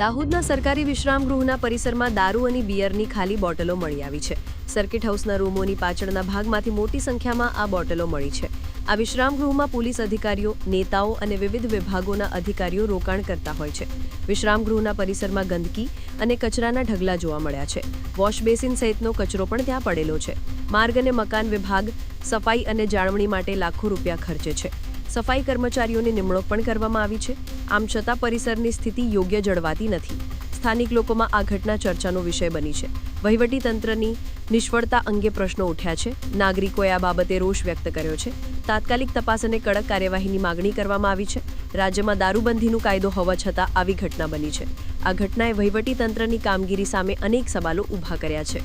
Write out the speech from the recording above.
દાહોદના સરકારી વિશ્રામ ગૃહના પરિસરમાં દારૂ અને બિયરની ખાલી બોટલો મળી આવી છે. સર્કિટ હાઉસના રૂમોની પાછળના ભાગમાંથી મોટી સંખ્યામાં આ બોટલો મળી છે. આ વિશ્રામ ગૃહમાં પોલીસ અધિકારીઓ, નેતાઓ અને વિવિધ વિભાગોના અધિકારીઓ રોકાણ કરતા હોય છે. વિશ્રામ ગૃહના પરિસરમાં ગંદકી અને કચરાના ઢગલા જોવા મળ્યા છે. વોશ બેસિન સહિતનો કચરો પણ ત્યાં પડેલો છે. માર્ગ અને મકાન વિભાગ સફાઈ અને જાળવણી માટે લાખો રૂપિયા ખર્ચે છે. સફાઈ કર્મચારીઓની નિમણૂક પણ કરવામાં આવી છે. આમ છતાં પરિસરની સ્થિતિ યોગ્ય જળવાતી નથી. સ્થાનિક લોકોમાં આ ઘટના ચર્ચાનો વિષય બની છે. વહીવટીતંત્રની નિષ્ફળતા અંગે પ્રશ્નો ઉઠ્યા છે. નાગરિકોએ આ બાબતે રોષ વ્યક્ત કર્યો છે. તાત્કાલિક તપાસ અને કડક કાર્યવાહીની માગણી કરવામાં આવી છે. રાજ્યમાં દારૂબંધીનો કાયદો હોવા છતાં આવી ઘટના બની છે. આ ઘટનાએ વહીવટીતંત્રની કામગીરી સામે અનેક સવાલો ઊભા કર્યા છે.